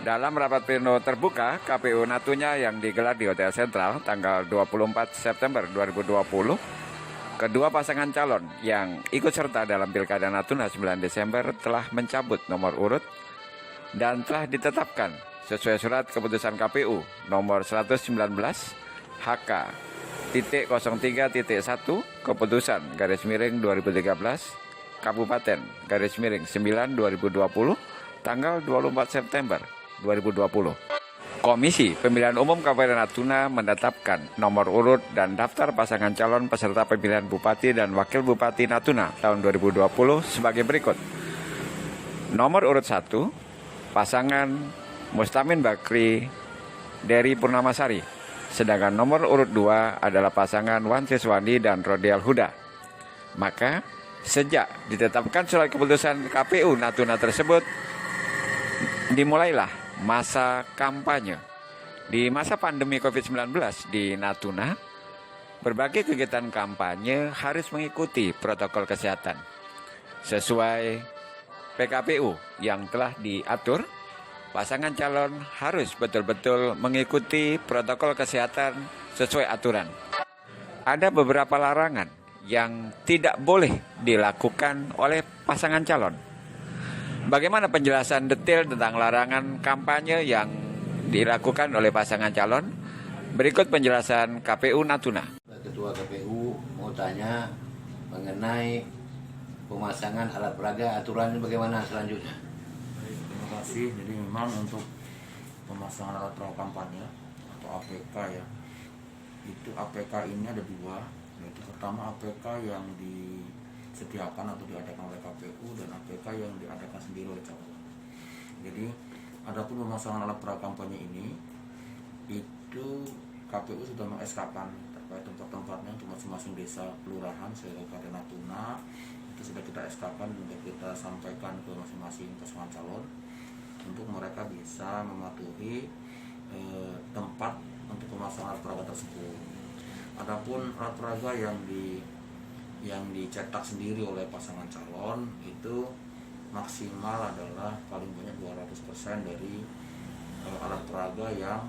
Dalam rapat pleno terbuka KPU Natuna yang digelar di Hotel Sentral tanggal 24 September 2020, kedua pasangan calon yang ikut serta dalam Pilkada Natuna 9 Desember telah mencabut nomor urut dan telah ditetapkan sesuai surat keputusan KPU nomor 119 HK.03.1 keputusan _2013 Kabupaten _9 2020 tanggal 24 September 2020. Komisi Pemilihan Umum Kabupaten Natuna menetapkan nomor urut dan daftar pasangan calon peserta pemilihan Bupati dan Wakil Bupati Natuna tahun 2020 sebagai berikut. Nomor urut 1, pasangan Mustamin Bakri Dery Purnamasari. Sedangkan nomor urut 2 adalah pasangan Wan Siswandi dan Rodial Huda. Maka, sejak ditetapkan surat keputusan KPU Natuna tersebut, dimulailah masa kampanye. Di masa pandemi COVID-19 di Natuna, berbagai kegiatan kampanye harus mengikuti protokol kesehatan. Sesuai PKPU yang telah diatur, pasangan calon harus betul-betul mengikuti protokol kesehatan sesuai aturan. Ada beberapa larangan yang tidak boleh dilakukan oleh pasangan calon. Bagaimana penjelasan detail tentang larangan kampanye yang dilakukan oleh pasangan calon? Berikut penjelasan KPU Natuna. Ketua KPU mau tanya mengenai pemasangan alat peraga, aturannya bagaimana selanjutnya? Baik, terima kasih. Jadi memang untuk pemasangan alat peraga kampanye atau APK ya, itu APK ini ada dua, yaitu pertama APK yang disediakan atau diadakan oleh KPU dan APK yang diadakan sendiri oleh calon. Jadi adapun pemasangan alat peraga kampanye ini, itu KPU sudah meng-SK-kan terkait tempat-tempatnya untuk masing-masing desa kelurahan se-Kabupaten Natuna. Itu sudah kita SK-kan untuk kita sampaikan ke masing-masing pasangan calon untuk mereka bisa mematuhi tempat untuk pemasangan alat peraga tersebut. Adapun alat peraga yang dicetak sendiri oleh pasangan calon itu maksimal adalah paling banyak 200% dari alat peraga yang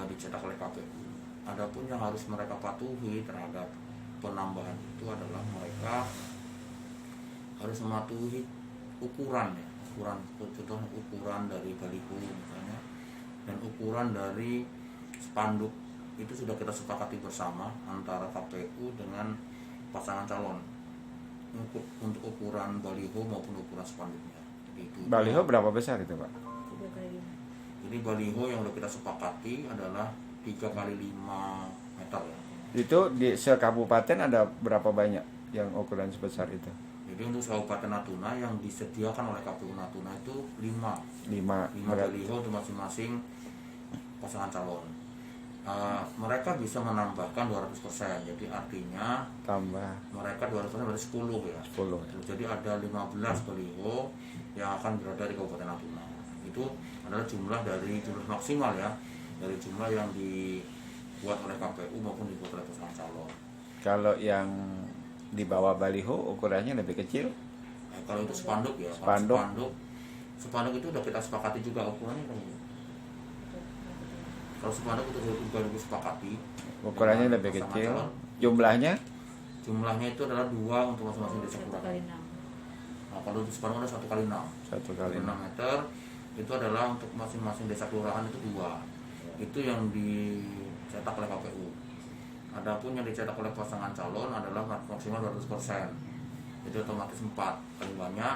dicetak oleh KPU. Adapun yang harus mereka patuhi terhadap penambahan itu adalah mereka harus mematuhi ukuran ya, contohnya ukuran dari baliho misalnya, dan ukuran dari spanduk itu sudah kita sepakati bersama antara KPU dengan pasangan calon untuk ukuran baliho maupun ukuran spanduknya. Jadi itu Baliho berapa besar itu, Pak? Jadi baliho yang sudah kita sepakati adalah 3 kali 5 meter ya. Itu di se-kabupaten ada berapa banyak yang ukuran sebesar itu? Jadi untuk Kabupaten Natuna yang disediakan oleh KPU Natuna itu 5 5 baliho untuk masing-masing pasangan calon. Mereka bisa menambahkan 200%, jadi artinya tambah mereka 200% berarti 10 ya. 10. Jadi ada 15 baliho yang akan berada di Kabupaten Natuna. Itu adalah jumlah maksimal ya, dari jumlah yang dibuat oleh KPU maupun dibuat oleh pasangan calon. Kalau yang di bawah baliho ukurannya lebih kecil? Kalau itu spanduk ya, spanduk itu udah kita sepakati juga ukurannya kan. Kalau spanduk itu juga disepakati. Ukurannya lebih kecil. Jumlahnya itu adalah 2 untuk masing-masing desa kelurahan. Nah, kalau untuk spanduk ada 1 kali 6. 1 kali 6 meter itu adalah untuk masing-masing desa kelurahan itu 2. Itu yang dicetak oleh KPU. Adapun yang dicetak oleh pasangan calon adalah maksimal 200%. Jadi otomatis 4 kali banyak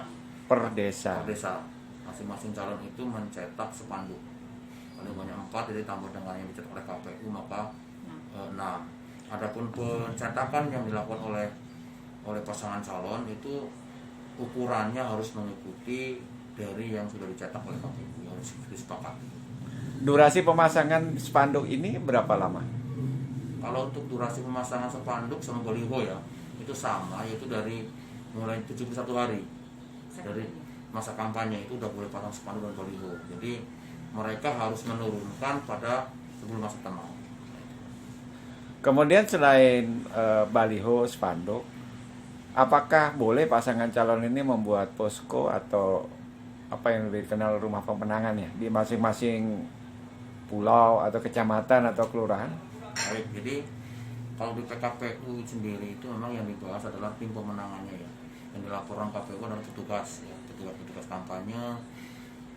per desa. Masing-masing calon itu mencetak spanduk. Paling banyak 4, jadi tambah dengan yang dicetak oleh KPU maka 6. Adapun pencetakan yang dilakukan oleh pasangan calon itu ukurannya harus mengikuti dari yang sudah dicetak oleh KPU, yang harus disepakati. Durasi pemasangan spanduk ini berapa lama? Kalau untuk durasi pemasangan spanduk sama baliho ya, itu sama, yaitu dari mulai 71 hari. Dari masa kampanye itu udah boleh pasang spanduk dan baliho. Jadi mereka harus menurunkan pada sebelum masa tenang. Kemudian selain baliho, spanduk, apakah boleh pasangan calon ini membuat posko atau apa yang lebih dikenal rumah pemenangan ya di masing-masing pulau atau kecamatan atau kelurahan? Baik, jadi kalau di PKPU sendiri itu memang yang dibahas adalah tim pemenangannya ya. Yang dilaporkan KPU adalah petugas ya, petugas kampanye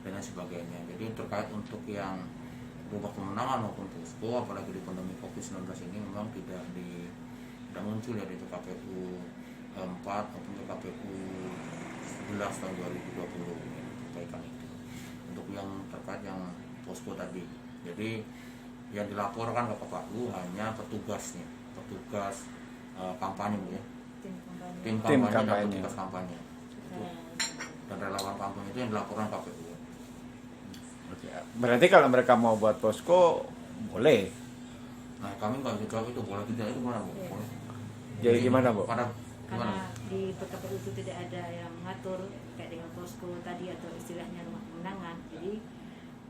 dan lain sebagainya. Jadi terkait untuk yang rumah pemenangan maupun posko, apalagi di pandemi COVID-19 ini memang tidak muncul ya di PKPU 4 maupun PKPU 11 tahun 2020 ya, perbaikan itu. Untuk yang terkait yang posko tadi. Jadi yang dilaporkan ke KPU hanya petugas kampanye Bu ya. Tim kampanye dan petugas kampanye. Itu. Dan relawan kampanye itu yang dilaporkan KPU. Berarti kalau mereka mau buat posko boleh. Nah, kami nggak bisa jawab itu boleh tidak itu gimana Bu? Ya. Boleh. Jadi gimana Bu? Gimana? Karena di PKPU itu tidak ada yang mengatur kayak dengan posko tadi atau istilahnya rumah pemenangan. Jadi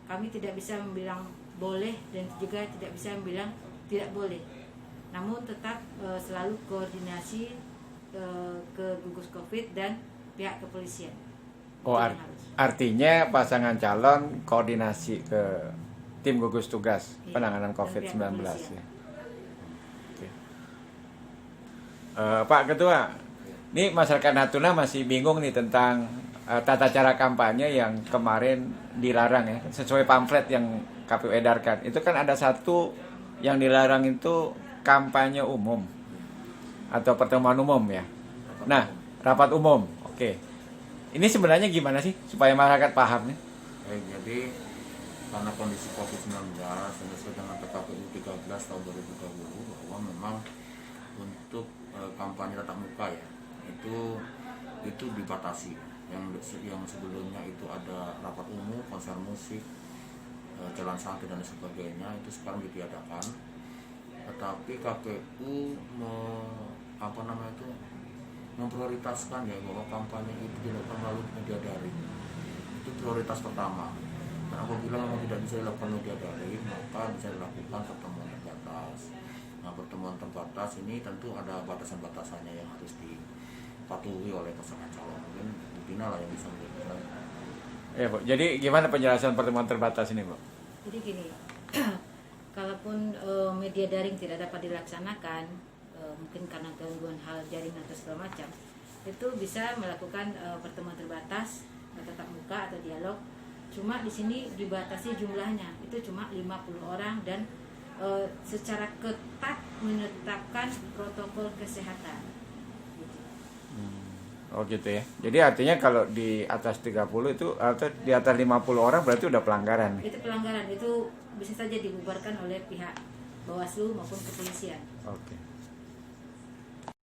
kami tidak bisa membilang boleh dan juga tidak bisa membilang tidak boleh. Namun tetap selalu koordinasi ke gugus COVID dan pihak kepolisian. Oh, artinya pasangan calon koordinasi ke tim gugus tugas penanganan COVID-19 ya. Oke. Pak Ketua, ini masyarakat Natuna masih bingung nih tentang tata cara kampanye yang kemarin dilarang ya, sesuai pamflet yang KPU edarkan. Itu kan ada satu yang dilarang itu kampanye umum atau pertemuan umum ya. Nah, rapat umum. Oke. Ini sebenarnya gimana sih supaya masyarakat paham nih? Jadi karena kondisi COVID-19 sesuai dengan PKPU 13 tahun 2020 bahwa memang untuk kampanye tatap muka ya itu dibatasi. Yang sebelumnya itu ada rapat umum, konser musik, jalan santai dan sebagainya itu sekarang ditiadakan. Tetapi KPU memprioritaskan ya bahwa kampanye itu dilakukan melalui media daring. Itu prioritas pertama. Dan apabila memang tidak bisa dilakukan media daring, maka bisa dilakukan pertemuan terbatas. Nah, pertemuan terbatas ini tentu ada batasan-batasannya yang harus dipatuhi oleh pasangan calon. Mungkin Bu Tina lah yang bisa menjelaskan. Ya Bu, jadi gimana penjelasan pertemuan terbatas ini Bu? Jadi gini, kalaupun media daring tidak dapat dilaksanakan, mungkin karena gangguan hal jaringan atau segala macam, itu bisa melakukan pertemuan terbatas, tatap muka atau dialog. Cuma di sini dibatasi jumlahnya, itu cuma 50 orang dan secara ketat menetapkan protokol kesehatan. Gitu. Oh gitu ya. Jadi artinya kalau di atas 30 itu atau di atas 50 orang berarti udah pelanggaran nih. Itu pelanggaran, itu bisa saja dibubarkan oleh pihak Bawaslu maupun kepolisian. Oke.